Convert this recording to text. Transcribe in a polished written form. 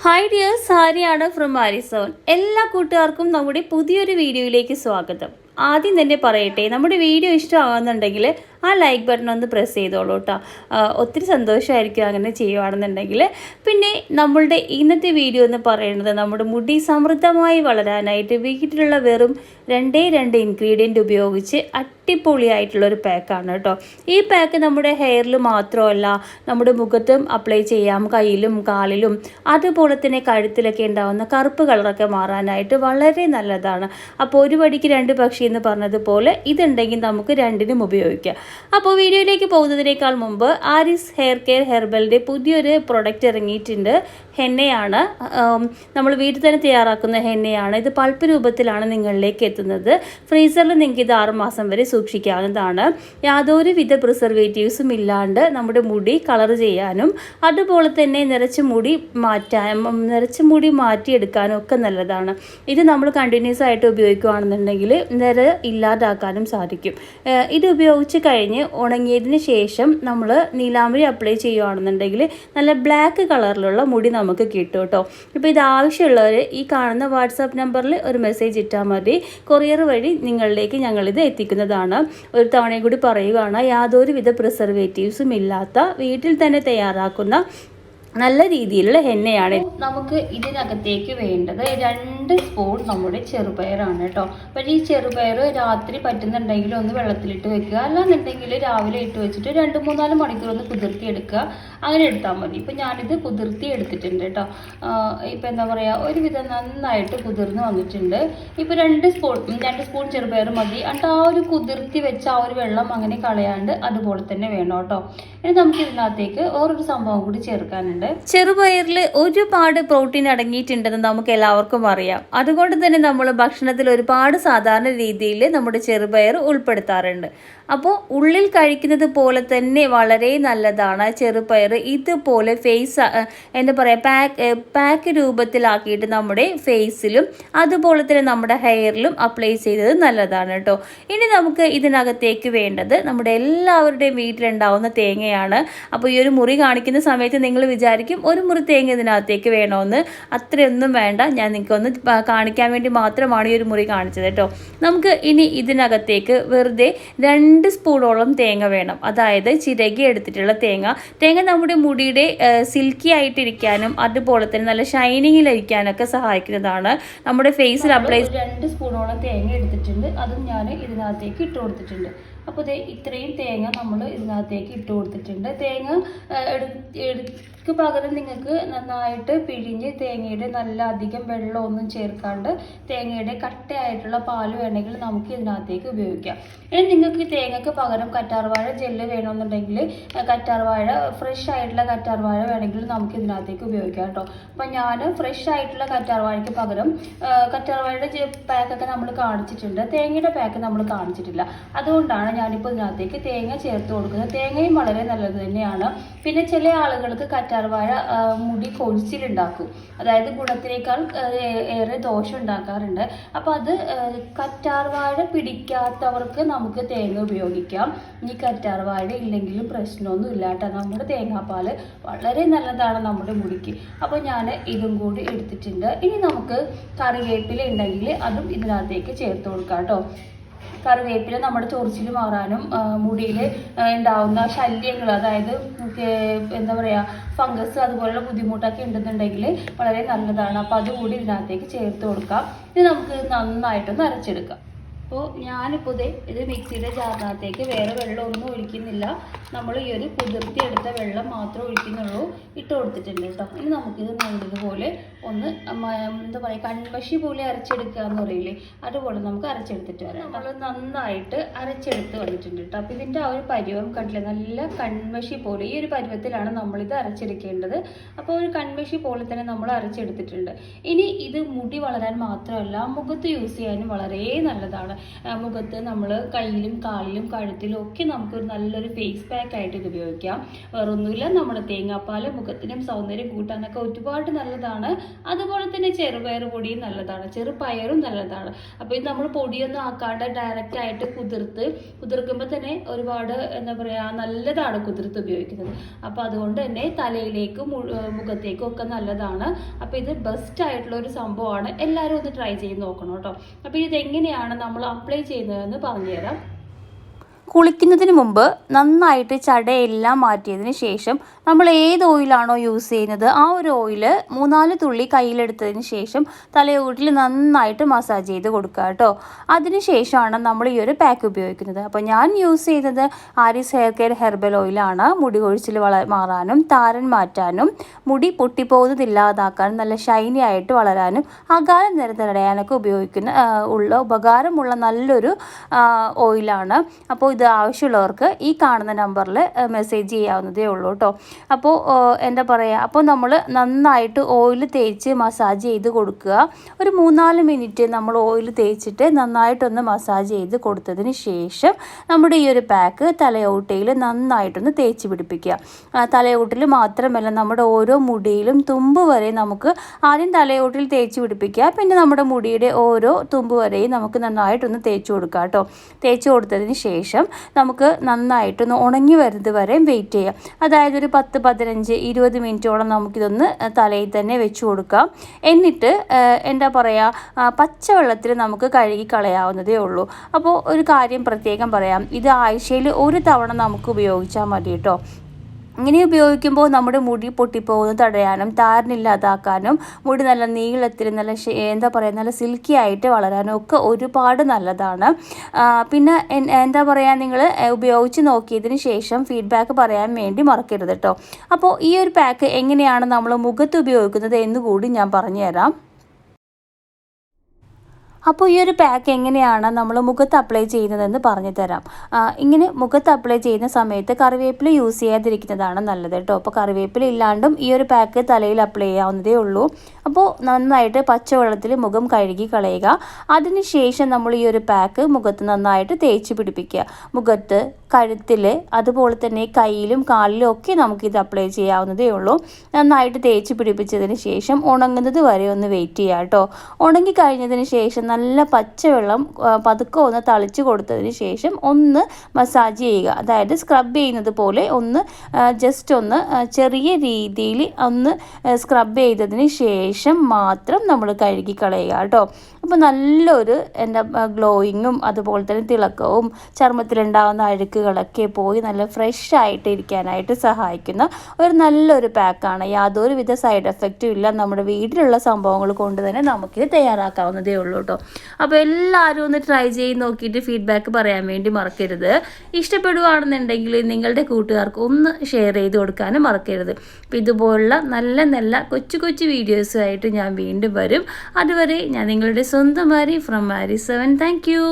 Hi dears, സാരിയാണ് from ആരിസോൺ. എല്ലാ കൂട്ടുകാർക്കും നമ്മുടെ പുതിയൊരു വീഡിയോയിലേക്ക് സ്വാഗതം. ആദ്യം തന്നെ പറയട്ടെ, നമ്മുടെ വീഡിയോ ഇഷ്ടമാകുന്നുണ്ടെങ്കിൽ ആ ലൈക്ക് ബട്ടൺ ഒന്ന് പ്രസ് ചെയ്തോളൂ കേട്ടോ. ഒത്തിരി സന്തോഷമായിരിക്കും അങ്ങനെ ചെയ്യുകയാണെന്നുണ്ടെങ്കിൽ. പിന്നെ നമ്മളുടെ ഇന്നത്തെ വീഡിയോ എന്ന് പറയുന്നത് നമ്മുടെ മുടി സമൃദ്ധമായി വളരാനായിട്ട് വീട്ടിലുള്ള വെറും രണ്ട് ഇൻഗ്രീഡിയൻ്റ് ഉപയോഗിച്ച് അടിപൊളിയായിട്ടുള്ളൊരു പാക്കാണ് കേട്ടോ. ഈ പാക്ക് നമ്മുടെ ഹെയറിൽ മാത്രമല്ല, നമ്മുടെ മുഖത്തും അപ്ലൈ ചെയ്യാം, കയ്യിലും കാലിലും അതുപോലെ തന്നെ കഴുത്തിലൊക്കെ ഉണ്ടാകുന്ന കറുപ്പ് കളറൊക്കെ മാറാനായിട്ട് വളരെ നല്ലതാണ്. അപ്പോൾ ഒരു പടിക്ക് രണ്ട് പക്ഷി എന്ന് പറഞ്ഞതുപോലെ ഇതുണ്ടെങ്കിൽ നമുക്ക് രണ്ടിനും ഉപയോഗിക്കാം. അപ്പോൾ വീഡിയോയിലേക്ക് പോകുന്നതിനേക്കാൾ മുമ്പ് ആരിസ് ഹെയർ കെയർ ഹെർബലിൻ്റെ പുതിയൊരു പ്രൊഡക്റ്റ് ഇറങ്ങിയിട്ടുണ്ട്. ഹെന്നയാണ്, നമ്മൾ വീട്ടിൽ തന്നെ തയ്യാറാക്കുന്ന ഹെന്നയാണ്. ഇത് പൾപ്പ് രൂപത്തിലാണ് നിങ്ങളിലേക്ക് എത്തുന്നത്. ഫ്രീസറിൽ നിങ്ങൾക്ക് ഇത് 6 മാസം വരെ സൂക്ഷിക്കാവുന്നതാണ്. യാതൊരുവിധ പ്രിസർവേറ്റീവ്സും ഇല്ലാണ്ട് നമ്മുടെ മുടി കളർ ചെയ്യാനും അതുപോലെ തന്നെ നിറച്ച മുടി മാറ്റിയെടുക്കാനും ഒക്കെ നല്ലതാണ്. ഇത് നമ്മൾ കണ്ടിന്യൂസ് ആയിട്ട് ഉപയോഗിക്കുകയാണെന്നുണ്ടെങ്കിൽ നിര ഇല്ലാതാക്കാനും സാധിക്കും. ഇത് ഉപയോഗിച്ച് കഴിഞ്ഞ് ഉണങ്ങിയതിന് ശേഷം നമ്മൾ നീലാംബരി അപ്ലൈ ചെയ്യുകയാണെന്നുണ്ടെങ്കിൽ നല്ല ബ്ലാക്ക് കളറിലുള്ള മുടി നമുക്ക് കിട്ടും കേട്ടോ. ഇപ്പോൾ ഇത് ആവശ്യമുള്ളവർ ഈ കാണുന്ന വാട്സാപ്പ് നമ്പറിൽ ഒരു മെസ്സേജ് ഇട്ടാൽ മതി. കൊറിയർ വഴി നിങ്ങളിലേക്ക് ഞങ്ങളിത് എത്തിക്കുന്നതാണ്. ഒരു തവണയും കൂടി പറയുകയാണ്, യാതൊരുവിധ പ്രിസർവേറ്റീവ്സും ഇല്ലാത്ത വീട്ടിൽ തന്നെ തയ്യാറാക്കുന്ന നല്ല രീതിയിലുള്ള എണ്ണയാണ്. നമുക്ക് ഇതിനകത്തേക്ക് വേണ്ടത് 2 സ്പൂൺ നമ്മുടെ ചെറുപയറാണ് കേട്ടോ. അപ്പം ഈ ചെറുപയർ രാത്രി പറ്റുന്നുണ്ടെങ്കിൽ ഒന്ന് വെള്ളത്തിലിട്ട് വെക്കുക, അല്ലാന്നുണ്ടെങ്കിൽ രാവിലെ ഇട്ട് വെച്ചിട്ട് 2-3-4 മണിക്കൂർ ഒന്ന് കുതിർത്തി എടുക്കുക. അങ്ങനെ എടുത്താൽ മതി. ഇപ്പം ഞാനിത് കുതിർത്തി എടുത്തിട്ടുണ്ട് കേട്ടോ. ഇപ്പം എന്താ പറയുക, ഒരുവിധം നന്നായിട്ട് കുതിർന്ന് വന്നിട്ടുണ്ട്. ഇപ്പോൾ 2 സ്പൂൺ ചെറുപയർ മതി. എന്നിട്ട് ആ ഒരു കുതിർത്തി വെച്ച ആ ഒരു വെള്ളം അങ്ങനെ കളയാണ്ട് അതുപോലെ തന്നെ വേണം കേട്ടോ. ഇനി നമുക്ക് ഇതിനകത്തേക്ക് വേറൊരു സംഭവം കൂടി ചേർക്കാനുണ്ട്. ചെറുപയറിൽ ഒരുപാട് പ്രോട്ടീൻ അടങ്ങിയിട്ടുണ്ടെന്ന് നമുക്ക് എല്ലാവർക്കും അറിയാം. അതുകൊണ്ട് തന്നെ നമ്മൾ ഭക്ഷണത്തിൽ ഒരുപാട് സാധാരണ രീതിയിൽ നമ്മുടെ ചെറുപയർ ഉൾപ്പെടുത്താറുണ്ട്. അപ്പോൾ ഉള്ളിൽ കഴിക്കുന്നത് പോലെ തന്നെ വളരെ നല്ലതാണ് ചെറുപയർ. ഇതുപോലെ എന്താ പറയുക, പാക്ക് രൂപത്തിലാക്കിയിട്ട് നമ്മുടെ ഫേസിലും അതുപോലെ തന്നെ നമ്മുടെ ഹെയറിലും അപ്ലൈ ചെയ്തത് നല്ലതാണ് കേട്ടോ. ഇനി നമുക്ക് ഇതിനകത്തേക്ക് വേണ്ടത് നമ്മുടെ എല്ലാവരുടെയും വീട്ടിലുണ്ടാവുന്ന തേങ്ങയാണ്. അപ്പോൾ ഈ ഒരു മുറി കാണിക്കുന്ന സമയത്ത് നിങ്ങൾ വിചാരിക്കും ഒരു മുറി തേങ്ങ ഇതിനകത്തേക്ക് വേണമെന്ന്. അത്രയൊന്നും വേണ്ട, ഞാൻ നിങ്ങൾക്കൊന്ന് കാണിക്കാൻ വേണ്ടി മാത്രമാണ് ഈ ഒരു മുറി കാണിച്ചത് കേട്ടോ. നമുക്ക് ഇനി ഇതിനകത്തേക്ക് വെറുതെ 2 സ്പൂണോളം തേങ്ങ വേണം. അതായത് ചിരകി എടുത്തിട്ടുള്ള തേങ്ങ നമ്മുടെ മുടിയുടെ സിൽക്കി ആയിട്ടിരിക്കാനും അതുപോലെ തന്നെ നല്ല ഷൈനിങ്ങിലിരിക്കാനൊക്കെ സഹായിക്കുന്നതാണ്. നമ്മുടെ ഫേസിൽ അപ്ലൈ 2 സ്പൂണോളം തേങ്ങ എടുത്തിട്ടുണ്ട്. അതും ഞാൻ ഇതിനകത്തേക്ക് ഇട്ട് കൊടുത്തിട്ടുണ്ട്. അപ്പോൾ ഇത്രയും തേങ്ങ നമ്മൾ ഇതിനകത്തേക്ക് ഇട്ട് കൊടുത്തിട്ടുണ്ട്. തേങ്ങ എടുക്ക് പകരം നിങ്ങൾക്ക് നന്നായിട്ട് പിഴിഞ്ഞ് തേങ്ങയുടെ നല്ല അധികം വെള്ളമൊന്നും ചേർക്കാണ്ട് തേങ്ങയുടെ കട്ടയായിട്ടുള്ള പാല് വേണമെങ്കിൽ നമുക്ക് ഇതിനകത്തേക്ക് ഉപയോഗിക്കാം. ഇനി നിങ്ങൾക്ക് തേങ്ങയ്ക്ക് പകരം കറ്റാർവാഴ ജെല്ല് വേണമെന്നുണ്ടെങ്കിൽ കറ്റാർവാഴ ഫ്രഷ് ആയിട്ടുള്ള കറ്റാർവാഴ വേണമെങ്കിൽ നമുക്ക് ഇതിനകത്തേക്ക് ഉപയോഗിക്കാം കേട്ടോ. അപ്പം ഞാൻ ഫ്രഷ് ആയിട്ടുള്ള കറ്റാർവാഴയ്ക്ക് പകരം കറ്റാർവാഴയുടെ പാക്കൊക്കെ നമ്മൾ കാണിച്ചിട്ടുണ്ട്, തേങ്ങയുടെ പാക്ക് നമ്മൾ കാണിച്ചിട്ടില്ല. അതുകൊണ്ടാണ് ഞാനിപ്പോൾ ഇതിനകത്തേക്ക് തേങ്ങ ചേർത്ത് കൊടുക്കുന്നത്. തേങ്ങയും വളരെ നല്ലത് തന്നെയാണ്. പിന്നെ ചില ആളുകൾക്ക് കറ്റാർവാഴ മുടി കൊഴിച്ചിലുണ്ടാക്കും, അതായത് ഗുണത്തിനേക്കാൾ ഏറെ ദോഷം ഉണ്ടാക്കാറുണ്ട്. അപ്പോൾ അത് കറ്റാർവാഴ പിടിക്കാത്തവർക്ക് നമുക്ക് തേങ്ങ ഉപയോഗിക്കാം. ഇനി കറ്റാർവാഴ ഇല്ലെങ്കിലും പ്രശ്നമൊന്നും ഇല്ലാട്ടോ. നമ്മുടെ തേങ്ങാപ്പാൽ വളരെ നല്ലതാണ് നമ്മുടെ മുടിക്ക്. അപ്പോൾ ഞാൻ ഇതും കൂടി എടുത്തിട്ടുണ്ട്. ഇനി നമുക്ക് കറിവേപ്പില ഉണ്ടെങ്കിൽ അതും ഇതിനകത്തേക്ക് ചേർത്ത് കൊടുക്കാം കേട്ടോ. കറിവേപ്പില നമ്മുടെ ചൊറിച്ചിൽ മാറാനും മുടിയിൽ ഉണ്ടാവുന്ന ശല്യങ്ങൾ, അതായത് എന്താ പറയുക, ഫംഗസ് അതുപോലുള്ള ബുദ്ധിമുട്ടൊക്കെ ഉണ്ടെന്നുണ്ടെങ്കിൽ വളരെ നല്ലതാണ്. അപ്പോൾ അതുകൂടി ഇതിനകത്തേക്ക് ചേർത്ത് കൊടുക്കാം. ഇനി നമുക്ക് നന്നായിട്ടൊന്ന് അരച്ചെടുക്കാം. അപ്പോൾ ഞാനിപ്പോൾ ഇത് മിക്സിയുടെ ജാറിനകത്തേക്ക് വേറെ വെള്ളമൊന്നും ഒഴിക്കുന്നില്ല. നമ്മൾ ഈ ഒരു കുതിർത്തി എടുത്ത വെള്ളം മാത്രമേ ഒഴിക്കുന്നുള്ളൂ. ഇട്ട് കൊടുത്തിട്ടുണ്ട് കേട്ടോ. ഇനി നമുക്കിത് നല്ലതുപോലെ ഒന്ന് എന്താ പറയുക, കൺമഷി പോലെ അരച്ചെടുക്കുക എന്ന് പറയില്ലേ, അതുപോലെ നമുക്ക് അരച്ചെടുത്തിട്ട് വരാം. നമ്മൾ നന്നായിട്ട് അരച്ചെടുത്ത് വന്നിട്ടുണ്ട് കേട്ടോ. അപ്പോൾ ഇതിൻ്റെ ആ ഒരു പരുവം കണ്ടില്ല, നല്ല കൺമഷി പോലെ ഈ ഒരു പരുവത്തിലാണ് നമ്മളിത് അരച്ചെടുക്കേണ്ടത്. അപ്പോൾ ഒരു കൺമഷി പോലെ തന്നെ നമ്മൾ അരച്ചെടുത്തിട്ടുണ്ട്. ഇനി ഇത് മുടി വളരാൻ മാത്രമല്ല മുഖത്ത് യൂസ് ചെയ്യാനും വളരെ നല്ലതാണ്. മുഖത്ത് നമ്മൾ കയ്യിലും കാലിലും കഴുത്തിലും ഒക്കെ നമുക്കൊരു നല്ലൊരു ഫേസ് പാക്ക് ആയിട്ട് ഇത് ഉപയോഗിക്കാം. വേറൊന്നുമില്ല, നമ്മുടെ തേങ്ങാപ്പാൽ മുഖത്തിനും സൗന്ദര്യം കൂട്ടാനൊക്കെ ഒരുപാട് നല്ലതാണ്. അതുപോലെ തന്നെ ചെറുപയർ പൊടിയും നല്ലതാണ്, ചെറുപയറും നല്ലതാണ്. അപ്പോൾ ഇത് നമ്മൾ പൊടിയൊന്നും ആക്കാണ്ട് ഡയറക്റ്റ് ആയിട്ട് കുതിർക്കുമ്പോൾ തന്നെ ഒരുപാട് എന്താ പറയുക നല്ലതാണ് കുതിർത്ത് ഉപയോഗിക്കുന്നത്. അപ്പോൾ അതുകൊണ്ട് തന്നെ തലയിലേക്കും മുഖത്തേക്കും ഒക്കെ നല്ലതാണ്. അപ്പോൾ ഇത് ബെസ്റ്റ് ആയിട്ടുള്ള ഒരു സംഭവമാണ്. എല്ലാവരും ഒന്ന് ട്രൈ ചെയ്ത് നോക്കണം കേട്ടോ. അപ്പോൾ ഇതെങ്ങനെയാണ് നമ്മൾ അപ്ലൈ ചെയ്യുന്നതെന്ന് പറഞ്ഞുതരാം. കുളിക്കുന്നതിന് മുമ്പ് നന്നായിട്ട് ചടയെല്ലാം മാറ്റിയതിന് ശേഷം നമ്മൾ ഏത് ഓയിലാണോ യൂസ് ചെയ്യുന്നത് ആ ഒരു ഓയിൽ 3-4 തുള്ളി കയ്യിലെടുത്തതിന് ശേഷം തലയോട്ടിൽ നന്നായിട്ട് മസാജ് ചെയ്ത് കൊടുക്കുക കേട്ടോ. അതിന് ശേഷമാണ് നമ്മൾ ഈ ഒരു പാക്ക് ഉപയോഗിക്കുന്നത്. അപ്പോൾ ഞാൻ യൂസ് ചെയ്യുന്നത് ആരീസ് ഹെയർ കെയർ ഹെർബൽ ഓയിലാണ്. മുടി കൊഴിച്ചിൽ മാറാനും താരൻ മാറ്റാനും മുടി പൊട്ടിപ്പോകുന്നതില്ലാതാക്കാനും നല്ല ഷൈനി ആയിട്ട് വളരാനും അകാലം നിരന്തരയാനൊക്കെ ഉപകാരമുള്ള നല്ലൊരു ഓയിലാണ്. അപ്പോൾ ഇത് ആവശ്യമുള്ളവർക്ക് ഈ കാണുന്ന നമ്പറിൽ മെസ്സേജ് ചെയ്യാവുന്നതേ ഉള്ളൂ കേട്ടോ. അപ്പോൾ എന്താ പറയുക, അപ്പോൾ നമ്മൾ നന്നായിട്ട് ഓയിൽ തേച്ച് മസാജ് ചെയ്ത് കൊടുക്കുക. ഒരു 3-4 മിനിറ്റ് നമ്മൾ ഓയിൽ തേച്ചിട്ട് നന്നായിട്ടൊന്ന് മസാജ് ചെയ്ത് കൊടുത്തതിന് ശേഷം നമ്മുടെ ഈ ഒരു പാക്ക് തലയോട്ടിയിൽ നന്നായിട്ടൊന്ന് തേച്ച് പിടിപ്പിക്കുക. തലയോട്ടിൽ മാത്രമല്ല നമ്മുടെ ഓരോ മുടിയിലും തുമ്പ് വരെ നമുക്ക് ആദ്യം തലയോട്ടിൽ തേച്ച് പിടിപ്പിക്കുക. പിന്നെ നമ്മുടെ മുടിയുടെ ഓരോ തുമ്പ് വരെയും നമുക്ക് നന്നായിട്ടൊന്ന് തേച്ച് കൊടുക്കുക കേട്ടോ. തേച്ച് കൊടുത്തതിന് ശേഷം നമുക്ക് നന്നായിട്ടൊന്ന് ഉണങ്ങി വരുന്നത് വരെ വെയിറ്റ് ചെയ്യാം. അതായത് ഒരു 10, 15, 20 മിനിറ്റോളം നമുക്കിതൊന്ന് തലയിൽ തന്നെ വെച്ച് കൊടുക്കാം. എന്നിട്ട് എന്താ പറയുക പച്ചവെള്ളത്തിൽ നമുക്ക് കഴുകി കളയാവുന്നതേ ഉള്ളൂ. അപ്പോൾ ഒരു കാര്യം പ്രത്യേകം പറയാം, ഇത് ആഴ്ചയിൽ ഒരു തവണ നമുക്ക് ഉപയോഗിച്ചാൽ മതി കേട്ടോ. ഇങ്ങനെ ഉപയോഗിക്കുമ്പോൾ നമ്മുടെ മുടി പൊട്ടിപ്പോകുന്നത് തടയാനും താരനില്ലാതാക്കാനും മുടി നല്ല നീളത്തിൽ നല്ല എന്താ പറയുക നല്ല സിൽക്കി ആയിട്ട് വളരാനും ഒക്കെ ഒരുപാട് നല്ലതാണ്. പിന്നെ എന്താ പറയുക, നിങ്ങൾ ഉപയോഗിച്ച് നോക്കിയതിന് ശേഷം ഫീഡ്ബാക്ക് പറയാൻ വേണ്ടി മറക്കരുത് കേട്ടോ. അപ്പോൾ ഈ ഒരു പാക്ക് എങ്ങനെയാണ് നമ്മൾ മുഖത്ത് ഉപയോഗിക്കുന്നത് എന്നുകൂടി ഞാൻ പറഞ്ഞുതരാം. അപ്പോൾ ഈ ഒരു പാക്ക് എങ്ങനെയാണ് നമ്മൾ മുഖത്ത് അപ്ലൈ ചെയ്യുന്നതെന്ന് പറഞ്ഞു തരാം. ഇങ്ങനെ മുഖത്ത് അപ്ലൈ ചെയ്യുന്ന സമയത്ത് കറിവേപ്പില യൂസ് ചെയ്യാതിരിക്കുന്നതാണ് നല്ലത് കേട്ടോ. അപ്പോൾ കറിവേപ്പില ഇല്ലാണ്ടും ഈ ഒരു പാക്ക് തലയിൽ അപ്ലൈ ചെയ്യാവുന്നതേ ഉള്ളൂ. അപ്പോൾ നന്നായിട്ട് പച്ചവെള്ളത്തിൽ മുഖം കഴുകി കളയുക. അതിനുശേഷം നമ്മൾ ഈ ഒരു പാക്ക് മുഖത്ത് നന്നായിട്ട് തേച്ച് പിടിപ്പിക്കുക. മുഖത്ത്, കഴുത്തിൽ, അതുപോലെ തന്നെ കയ്യിലും കാലിലും ഒക്കെ നമുക്കിത് അപ്ലൈ ചെയ്യാവുന്നതേ ഉള്ളൂ. നന്നായിട്ട് തേച്ച് പിടിപ്പിച്ചതിന് ശേഷം ഉണങ്ങുന്നത് വരെ ഒന്ന് വെയിറ്റ് ചെയ്യുക കേട്ടോ. ഉണങ്ങി കഴിഞ്ഞതിന് ശേഷം നല്ല പച്ചവെള്ളം പതുക്കെ ഒന്ന് തളിച്ച് കൊടുത്തതിന് ശേഷം ഒന്ന് മസാജ് ചെയ്യുക. അതായത് സ്ക്രബ് ചെയ്യുന്നത് പോലെ ഒന്ന് ജസ്റ്റ് ഒന്ന് ചെറിയ രീതിയിൽ ഒന്ന് സ്ക്രബ് ചെയ്തതിന് ശേഷം മാത്രം നമ്മൾ കഴുകി കളയുക കേട്ടോ. അപ്പോൾ നല്ലൊരു ഗ്ലോയിങ്ങും അതുപോലെ തന്നെ തിളക്കവും ചർമ്മത്തിലുണ്ടാകുന്ന അഴുക്കുകളൊക്കെ പോയി നല്ല ഫ്രഷ് ആയിട്ട് ഇരിക്കാനായിട്ട് സഹായിക്കുന്ന ഒരു നല്ലൊരു പാക്കാണ്. യാതൊരുവിധ സൈഡ് എഫക്റ്റും ഇല്ല. നമ്മുടെ വീട്ടിലുള്ള സംഭവങ്ങൾ കൊണ്ട് തന്നെ നമുക്കിത് തയ്യാറാക്കാവുന്നതേ ഉള്ളൂ കേട്ടോ. അപ്പോൾ എല്ലാവരും ഒന്ന് ട്രൈ ചെയ്ത് നോക്കിയിട്ട് ഫീഡ്ബാക്ക് പറയാൻ വേണ്ടി മറക്കരുത്. ഇഷ്ടപ്പെടുകയാണെന്നുണ്ടെങ്കിൽ നിങ്ങളുടെ കൂട്ടുകാർക്ക് ഒന്ന് ഷെയർ ചെയ്ത് കൊടുക്കാനും മറക്കരുത്. അപ്പോൾ ഇതുപോലുള്ള നല്ല നല്ല കൊച്ചു കൊച്ചു വീഡിയോസുമായിട്ട് ഞാൻ വീണ്ടും വരും. അതുവരെ ഞാൻ നിങ്ങളുടെ സ്വന്തം ആരി ഫ്രം AARI7. Thank you.